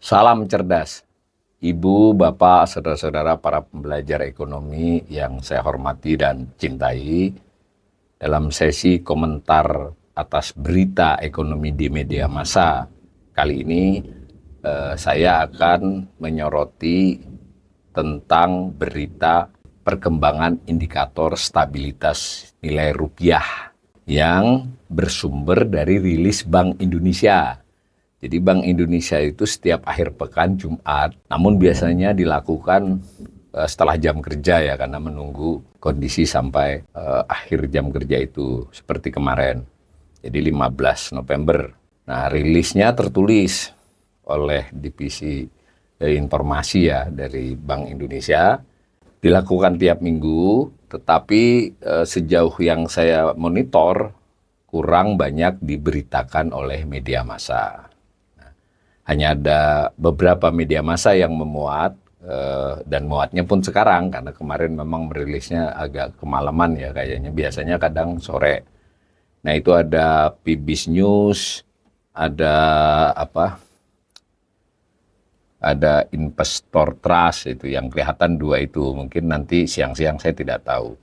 Salam cerdas, Ibu, Bapak, saudara-saudara para pembelajar ekonomi yang saya hormati dan cintai. Dalam sesi komentar atas berita ekonomi di media massa, kali ini saya akan menyoroti tentang berita perkembangan indikator stabilitas nilai rupiah yang bersumber dari rilis Bank Indonesia. Jadi Bank Indonesia itu setiap akhir pekan Jumat, namun biasanya dilakukan setelah jam kerja ya, karena menunggu kondisi sampai akhir jam kerja itu seperti kemarin. Jadi 15 November. Nah, rilisnya tertulis oleh Divisi Informasi ya dari Bank Indonesia, dilakukan tiap minggu, tetapi sejauh yang saya monitor kurang banyak diberitakan oleh media massa. Hanya ada beberapa media massa yang memuat, dan muatnya pun sekarang, karena kemarin memang merilisnya agak kemalaman ya kayaknya, biasanya kadang sore. Nah itu ada PBS News, ada ada Investor Trust, itu yang kelihatan dua itu, mungkin nanti siang-siang saya tidak tahu.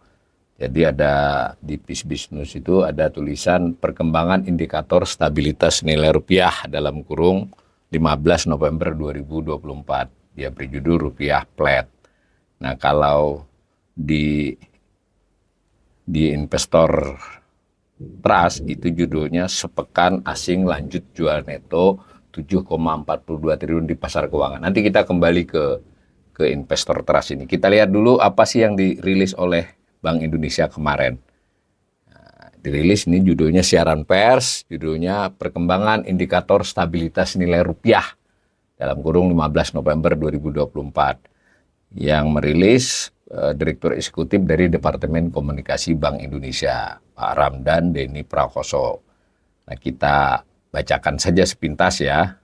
Jadi ada di PBS News itu ada tulisan perkembangan indikator stabilitas nilai rupiah dalam kurung 15 November 2024. Dia berjudul Rupiah Flat. Nah, kalau di Investor Trust itu judulnya sepekan asing lanjut jual neto 7,42 triliun di pasar keuangan. Nanti kita kembali ke Investor Trust ini. Kita lihat dulu apa sih yang dirilis oleh Bank Indonesia kemarin. Dirilis ini judulnya siaran pers, judulnya perkembangan indikator stabilitas nilai rupiah dalam kurung 15 November 2024 yang merilis Direktur Eksekutif dari Departemen Komunikasi Bank Indonesia, Pak Ramdan Denny Prakoso. Nah, kita bacakan saja sepintas ya.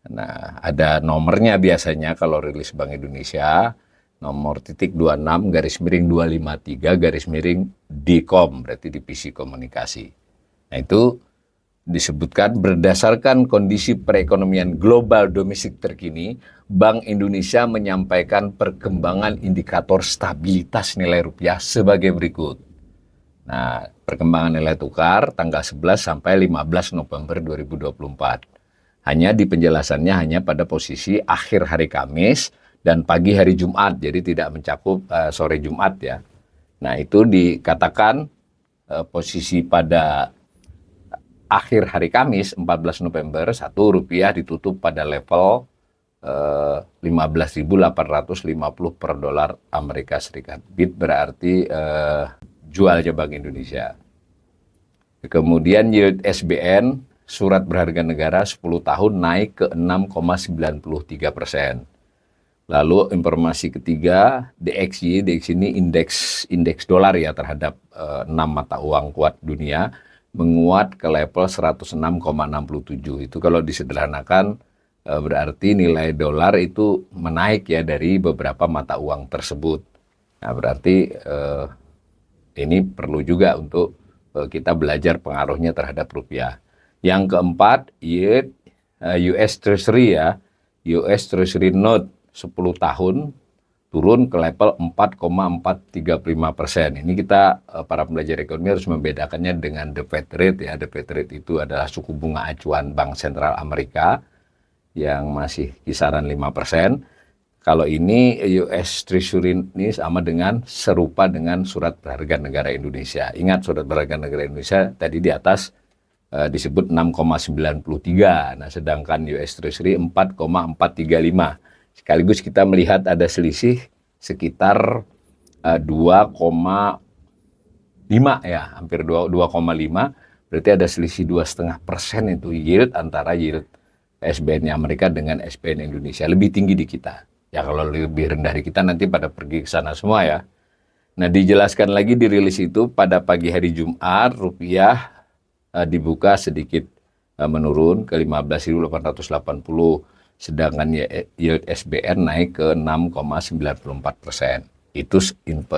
Nah, ada nomornya biasanya kalau rilis Bank Indonesia. Nomor _253-253-DKOM, berarti divisi komunikasi. Nah itu disebutkan berdasarkan kondisi perekonomian global domestik terkini, Bank Indonesia menyampaikan perkembangan indikator stabilitas nilai rupiah sebagai berikut. Nah, perkembangan nilai tukar tanggal 11 sampai 15 November 2024. Hanya di penjelasannya hanya pada posisi akhir hari Kamis dan pagi hari Jumat, jadi tidak mencakup sore Jumat ya. Nah itu dikatakan posisi pada akhir hari Kamis 14 November, satu rupiah ditutup pada level 15.850 per dolar Amerika Serikat. BIT berarti jualnya Bank Indonesia. Kemudian yield SBN, surat berharga negara 10 tahun naik ke 6,93%. Lalu informasi ketiga, DXY ini indeks dolar ya terhadap 6 mata uang kuat dunia menguat ke level 106,67. Itu kalau disederhanakan berarti nilai dolar itu menaik ya dari beberapa mata uang tersebut. Nah, berarti ini perlu juga untuk kita belajar pengaruhnya terhadap rupiah. Yang keempat, yield US Treasury ya, US Treasury Note 10 tahun turun ke level 4,435%. Ini kita para pembelajar ekonomi harus membedakannya dengan the Fed rate ya. The Fed rate itu adalah suku bunga acuan Bank Sentral Amerika yang masih kisaran 5%. Kalau ini US Treasury ini sama dengan serupa dengan surat berharga negara Indonesia. Ingat surat berharga negara Indonesia tadi di atas disebut 6,93. Nah, sedangkan US Treasury 4,435. Sekaligus kita melihat ada selisih sekitar 2,5 ya, hampir 2,5. Berarti ada selisih 2,5% itu yield antara yield SBN Amerika dengan SBN Indonesia. Lebih tinggi di kita. Ya kalau lebih rendah di kita nanti pada pergi ke sana semua ya. Nah, dijelaskan lagi di rilis itu pada pagi hari Jumat rupiah dibuka sedikit menurun ke 15.880, sedangkan yield SBN naik ke 6,94%. Itu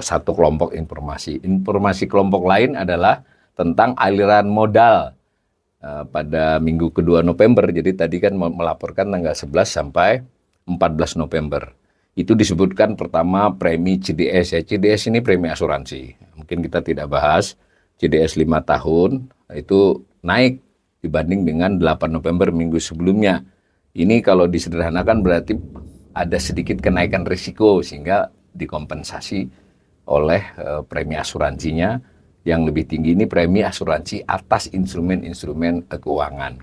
satu kelompok informasi. Informasi kelompok lain adalah tentang aliran modal pada minggu kedua November. Jadi tadi kan melaporkan tanggal 11 sampai 14 November. Itu disebutkan pertama premi CDS ya. CDS ini premi asuransi. Mungkin kita tidak bahas. CDS 5 tahun itu naik dibanding dengan 8 November minggu sebelumnya. Ini kalau disederhanakan berarti ada sedikit kenaikan risiko sehingga dikompensasi oleh premi asuransinya yang lebih tinggi. Ini premi asuransi atas instrumen-instrumen keuangan.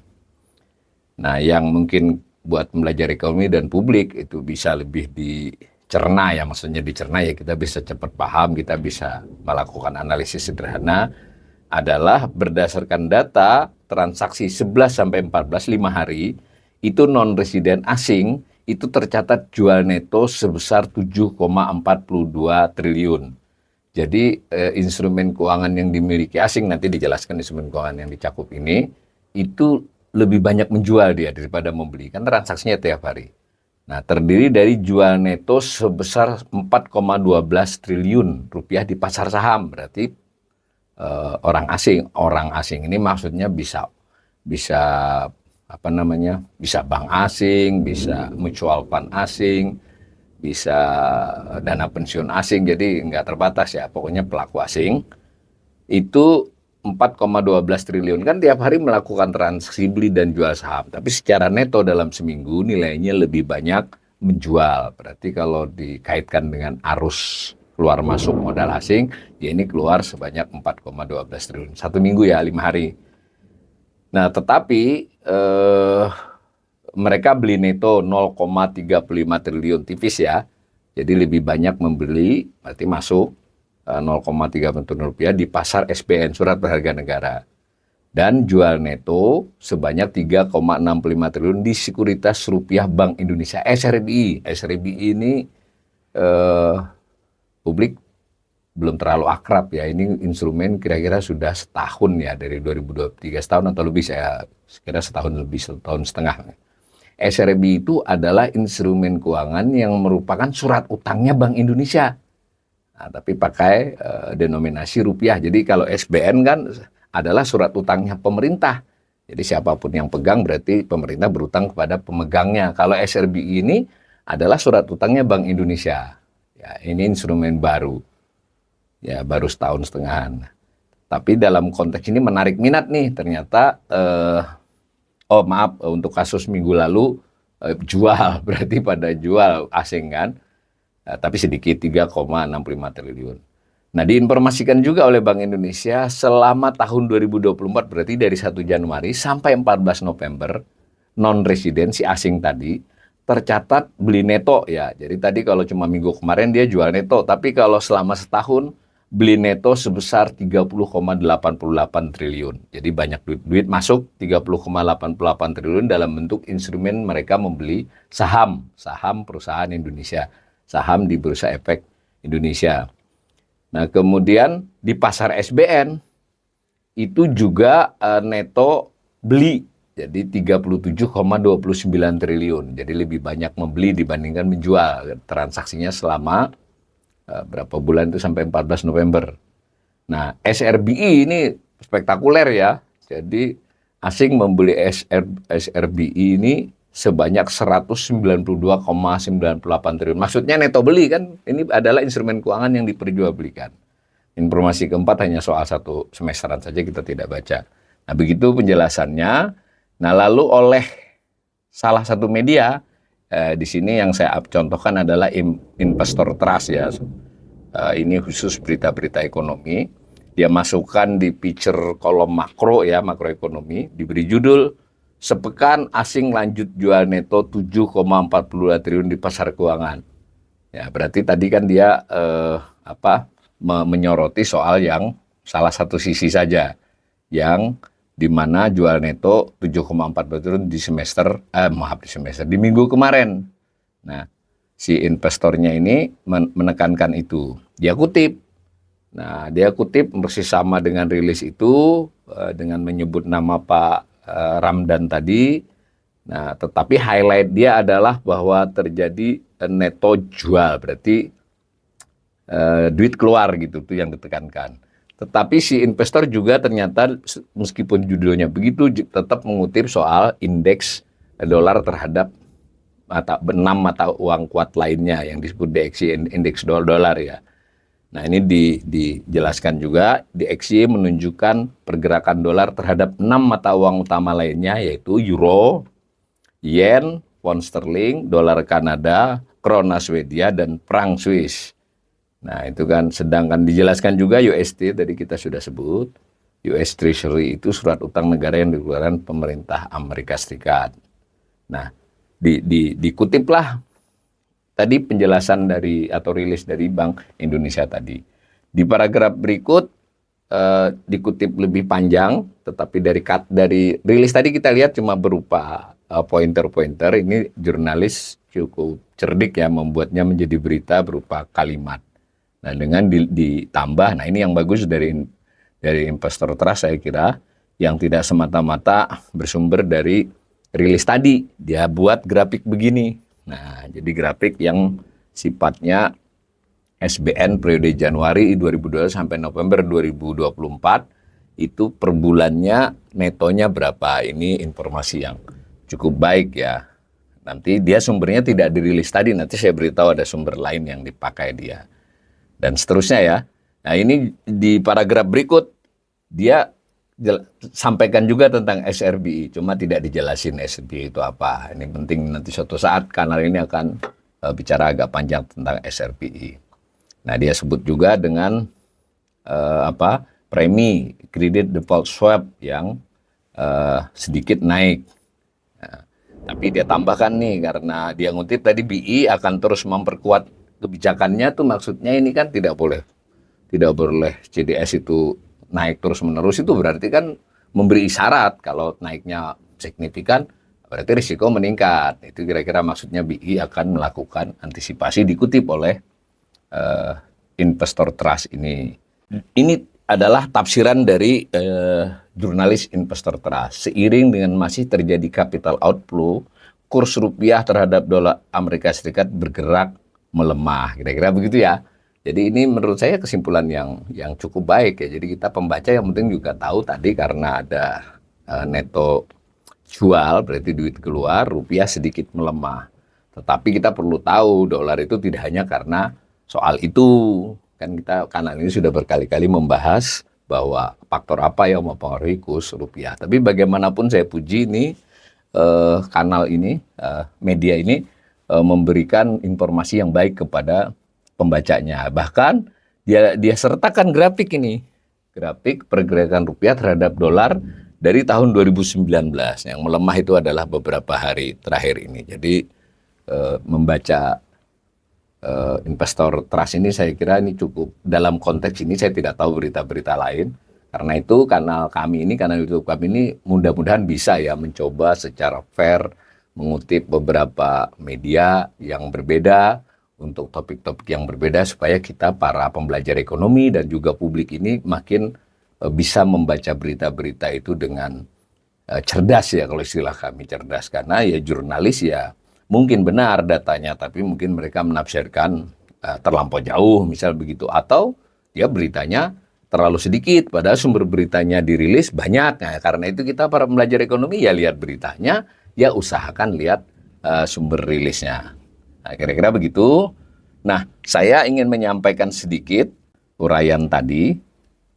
Nah, yang mungkin buat belajar ekonomi dan publik itu bisa lebih dicerna ya, maksudnya dicerna ya, kita bisa cepat paham, kita bisa melakukan analisis sederhana adalah berdasarkan data transaksi 11 sampai 14 5 hari itu non-residen asing itu tercatat jual neto sebesar 7,42 triliun. Jadi instrumen keuangan yang dimiliki asing, nanti dijelaskan instrumen keuangan yang dicakup ini, itu lebih banyak menjual dia daripada membeli, kan transaksinya tiap hari. Nah, terdiri dari jual neto sebesar 4,12 triliun rupiah di pasar saham, berarti orang asing ini maksudnya bisa bisa bank asing, bisa mutual fund asing, bisa dana pensiun asing, jadi nggak terbatas ya, pokoknya pelaku asing itu 4,12 triliun kan tiap hari melakukan transaksi beli dan jual saham, tapi secara neto dalam seminggu nilainya lebih banyak menjual. Berarti kalau dikaitkan dengan arus keluar masuk modal asing, ya ini keluar sebanyak 4,12 triliun satu minggu ya, 5 hari. Nah, tetapi mereka beli neto 0,35 triliun, tipis ya. Jadi lebih banyak membeli, berarti masuk 0,3 triliun rupiah di pasar SBN, surat berharga negara. Dan jual neto sebanyak 3,65 triliun di Sekuritas Rupiah Bank Indonesia, SRBI. SRBI ini publik belum terlalu akrab ya, ini instrumen kira-kira sudah setahun ya, dari 2023, setahun atau lebih, saya kira setahun lebih, setahun setengah. SRBI itu adalah instrumen keuangan yang merupakan surat utangnya Bank Indonesia, nah, tapi pakai denominasi rupiah. Jadi kalau SBN kan adalah surat utangnya pemerintah, jadi siapapun yang pegang berarti pemerintah berutang kepada pemegangnya. Kalau SRBI ini adalah surat utangnya Bank Indonesia ya, ini instrumen baru ya, baru setahun setengahan. Tapi dalam konteks ini menarik minat nih, ternyata untuk kasus minggu lalu jual, berarti pada jual asing kan, tapi sedikit 3,65 triliun. Nah, diinformasikan juga oleh Bank Indonesia selama tahun 2024, berarti dari 1 Januari sampai 14 November, non-residen si asing tadi tercatat beli neto ya. Jadi tadi kalau cuma minggu kemarin dia jual neto, tapi kalau selama setahun beli neto sebesar 30,88 triliun. Jadi banyak duit masuk 30,88 triliun dalam bentuk instrumen mereka membeli saham perusahaan Indonesia, saham di Bursa Efek Indonesia. Nah, kemudian di pasar SBN itu juga neto beli, jadi 37,29 triliun. Jadi lebih banyak membeli dibandingkan menjual. Transaksinya selama berapa bulan itu sampai 14 November. Nah, SRBI ini spektakuler ya. Jadi asing membeli SRBI ini sebanyak 192,98 triliun. Maksudnya neto beli kan, ini adalah instrumen keuangan yang diperjualbelikan. Informasi keempat hanya soal satu semesteran saja, kita tidak baca. Nah, begitu penjelasannya. Nah, lalu oleh salah satu media, di sini yang saya contohkan adalah Investor Trust ya. Ini khusus berita-berita ekonomi. Dia masukkan di picture kolom makro ya, makroekonomi, diberi judul sepekan asing lanjut jual neto 7,42 triliun di pasar keuangan. Ya, berarti tadi kan dia menyoroti soal yang salah satu sisi saja, yang di mana jual neto 7,42 triliun di minggu kemarin. Nah, si investornya ini menekankan itu. Dia kutip. Nah, dia kutip persis sama dengan rilis itu, dengan menyebut nama Pak Ramdan tadi. Nah, tetapi highlight dia adalah bahwa terjadi neto jual. Berarti duit keluar gitu tuh yang ditekankan. Tetapi si investor juga ternyata meskipun judulnya begitu tetap mengutip soal indeks dolar terhadap enam mata uang kuat lainnya yang disebut DXY indeks dolar ya. Nah ini dijelaskan juga DXY menunjukkan pergerakan dolar terhadap 6 mata uang utama lainnya yaitu euro, yen, pound sterling, dolar Kanada, krona Swedia, dan franc Swiss. Nah itu kan, sedangkan dijelaskan juga USD tadi kita sudah sebut, US Treasury itu surat utang negara yang dikeluarkan pemerintah Amerika Serikat. Nah dikutiplah tadi penjelasan dari atau rilis dari Bank Indonesia tadi. Di paragraf berikut dikutip lebih panjang, tetapi dari rilis tadi kita lihat cuma berupa pointer-pointer. Ini jurnalis cukup cerdik ya membuatnya menjadi berita berupa kalimat. Nah dengan ditambah, nah ini yang bagus dari investor trust saya kira, yang tidak semata-mata bersumber dari rilis tadi. Dia buat grafik begini. Nah jadi grafik yang sifatnya SBN periode Januari 2022 sampai November 2024 itu per bulannya netonya berapa. Ini informasi yang cukup baik ya. Nanti dia sumbernya tidak dirilis tadi, nanti saya beritahu ada sumber lain yang dipakai dia. Dan seterusnya ya. Nah ini di paragraf berikut dia sampaikan juga tentang SRBI, cuma tidak dijelasin SRBI itu apa. Ini penting, nanti suatu saat kanal ini akan bicara agak panjang tentang SRBI. Nah dia sebut juga dengan premi credit default swap yang sedikit naik. Nah, tapi dia tambahkan nih, karena dia ngutip tadi BI akan terus memperkuat kebijakannya, tuh maksudnya ini kan tidak boleh CDS itu naik terus menerus. Itu berarti kan memberi isyarat kalau naiknya signifikan berarti risiko meningkat. Itu kira-kira maksudnya BI akan melakukan antisipasi, dikutip oleh investor trust ini. Ini adalah tafsiran dari jurnalis investor trust. Seiring dengan masih terjadi capital outflow, kurs rupiah terhadap dolar Amerika Serikat bergerak melemah, kira-kira begitu ya. Jadi ini menurut saya kesimpulan yang cukup baik ya. Jadi kita pembaca yang penting juga tahu tadi, karena ada neto jual berarti duit keluar, rupiah sedikit melemah. Tetapi kita perlu tahu dolar itu tidak hanya karena soal itu. Kan kita kanal ini sudah berkali-kali membahas bahwa faktor apa yang mempengaruhi kurs rupiah. Tapi bagaimanapun saya puji ini kanal ini, media ini memberikan informasi yang baik kepada pembacanya. Bahkan dia sertakan grafik ini, grafik pergerakan rupiah terhadap dolar dari tahun 2019. Yang melemah itu adalah beberapa hari terakhir ini. Jadi membaca investor trust ini saya kira ini cukup, dalam konteks ini saya tidak tahu berita-berita lain. Karena itu kanal YouTube kami ini mudah-mudahan bisa ya mencoba secara fair mengutip beberapa media yang berbeda untuk topik-topik yang berbeda, supaya kita para pembelajar ekonomi dan juga publik ini makin bisa membaca berita-berita itu dengan cerdas ya, kalau istilah kami cerdas. Karena ya jurnalis ya mungkin benar datanya, tapi mungkin mereka menafsirkan terlampau jauh misal begitu, atau ya beritanya terlalu sedikit padahal sumber beritanya dirilis banyak. Nah, karena itu kita para pembelajar ekonomi ya lihat beritanya, ya usahakan lihat sumber rilisnya. Nah, kira-kira begitu. Nah, saya ingin menyampaikan sedikit uraian tadi.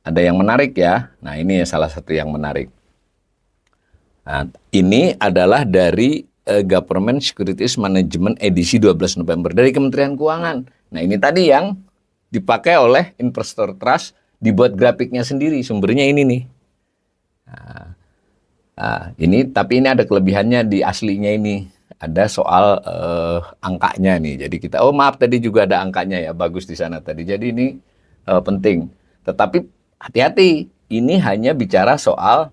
Ada yang menarik ya. Nah, ini salah satu yang menarik. Nah, ini adalah dari Government Securities Management edisi 12 November dari Kementerian Keuangan. Nah, ini tadi yang dipakai oleh investor trust, dibuat grafiknya sendiri. Sumbernya ini nih. Nah, ini tapi ini ada kelebihannya di aslinya ini. Ada soal angkanya nih. Jadi kita, oh maaf tadi juga ada angkanya ya, bagus di sana tadi. Jadi ini penting. Tetapi hati-hati, ini hanya bicara soal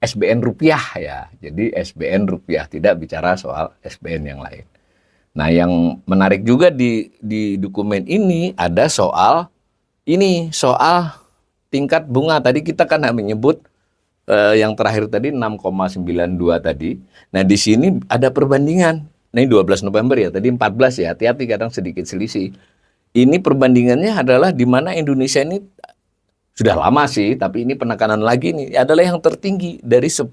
SBN rupiah ya. Jadi SBN rupiah, tidak bicara soal SBN yang lain. Nah, yang menarik juga di dokumen ini ada soal ini, soal tingkat bunga. Tadi kita kan menyebut yang terakhir tadi 6,92 tadi. Nah, di sini ada perbandingan. Nah, ini 12 November ya, tadi 14 ya. Hati-hati kadang sedikit selisih. Ini perbandingannya adalah di mana Indonesia ini sudah lama sih, tapi ini penekanan lagi nih, adalah yang tertinggi dari 10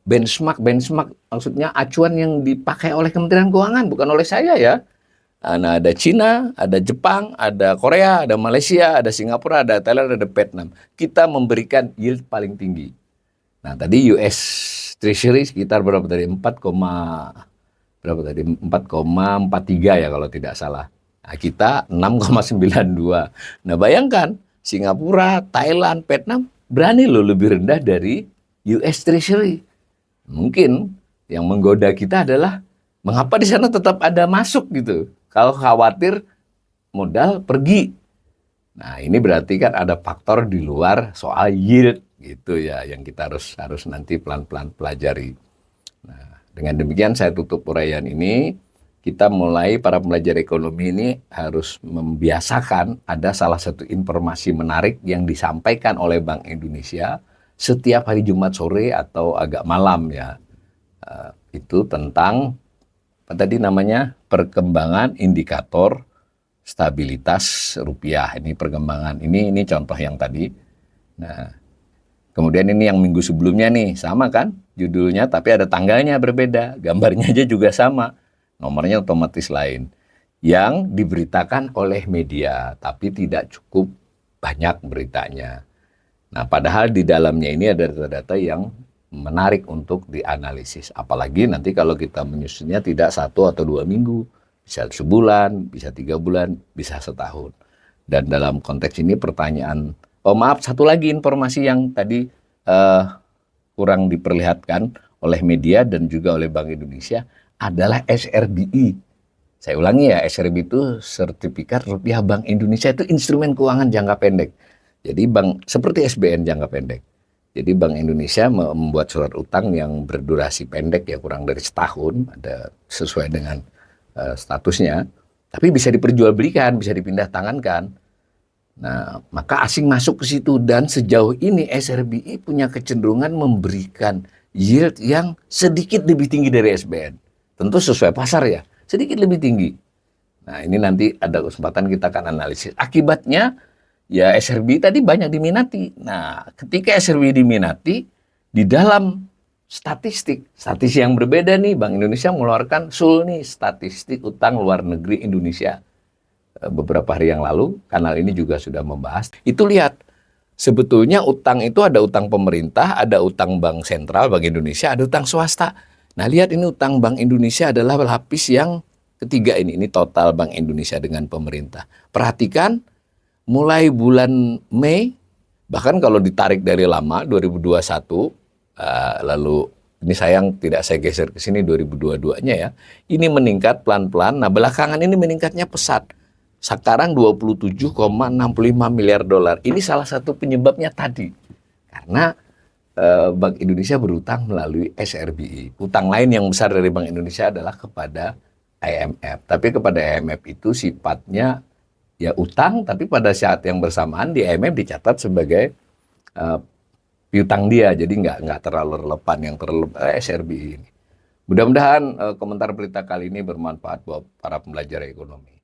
benchmark maksudnya acuan yang dipakai oleh Kementerian Keuangan, bukan oleh saya ya. Nah, ada Cina, ada Jepang, ada Korea, ada Malaysia, ada Singapura, ada Thailand, ada Vietnam. Kita memberikan yield paling tinggi. Nah, tadi US Treasury sekitar berapa tadi? 4,43 ya kalau tidak salah. Nah, kita 6,92. Nah, bayangkan Singapura, Thailand, Vietnam berani loh lebih rendah dari US Treasury. Mungkin yang menggoda kita adalah mengapa di sana tetap ada masuk gitu. Kalau khawatir modal pergi. Nah, ini berarti kan ada faktor di luar soal yield gitu ya yang kita harus nanti pelan-pelan pelajari. Nah, dengan demikian saya tutup uraian ini. Kita mulai para pembelajar ekonomi ini harus membiasakan ada salah satu informasi menarik yang disampaikan oleh Bank Indonesia setiap hari Jumat sore atau agak malam ya. Itu tentang apa tadi namanya, perkembangan indikator stabilitas rupiah. Ini perkembangan ini contoh yang tadi. Nah, kemudian ini yang minggu sebelumnya nih, sama kan judulnya, tapi ada tanggalnya berbeda, gambarnya aja juga sama, nomornya otomatis lain. Yang diberitakan oleh media, tapi tidak cukup banyak beritanya. Nah, padahal di dalamnya ini ada data-data yang menarik untuk dianalisis. Apalagi nanti kalau kita menyusunnya tidak 1 atau 2 minggu, bisa sebulan, bisa 3 bulan, bisa setahun. Dan dalam konteks ini pertanyaan, oh maaf, satu lagi informasi yang tadi kurang diperlihatkan oleh media dan juga oleh Bank Indonesia adalah SRBI. Saya ulangi ya, SRBI itu Sertifikat Rupiah Bank Indonesia, itu instrumen keuangan jangka pendek. Jadi bank seperti SBN jangka pendek. Jadi Bank Indonesia membuat surat utang yang berdurasi pendek ya, kurang dari setahun, ada sesuai dengan statusnya, tapi bisa diperjualbelikan, bisa dipindah tangankan. Nah, maka asing masuk ke situ, dan sejauh ini SRBI punya kecenderungan memberikan yield yang sedikit lebih tinggi dari SBN. Tentu sesuai pasar ya, sedikit lebih tinggi. Nah, ini nanti ada kesempatan kita akan analisis. Akibatnya ya SRBI tadi banyak diminati. Nah, ketika SRBI diminati, di dalam statistik yang berbeda nih, Bank Indonesia mengeluarkan SUL nih, statistik utang luar negeri Indonesia. Beberapa hari yang lalu, kanal ini juga sudah membahas. Itu lihat, sebetulnya utang itu ada utang pemerintah, ada utang Bank Sentral, Bank Indonesia, ada utang swasta. Nah, lihat ini utang Bank Indonesia adalah lapis yang ketiga ini. Ini total Bank Indonesia dengan pemerintah. Perhatikan, mulai bulan Mei, bahkan kalau ditarik dari lama, 2021, lalu ini sayang tidak saya geser ke sini 2022-nya ya, ini meningkat pelan-pelan. Nah, belakangan ini meningkatnya pesat. Sekarang 27,65 miliar dolar. Ini salah satu penyebabnya tadi. Karena Bank Indonesia berutang melalui SRBI. Utang lain yang besar dari Bank Indonesia adalah kepada IMF. Tapi kepada IMF itu sifatnya ya utang, tapi pada saat yang bersamaan di IMF dicatat sebagai piutang dia. Jadi nggak terlalu relevan yang SRBI ini. Mudah-mudahan komentar berita kali ini bermanfaat buat para pembelajar ekonomi.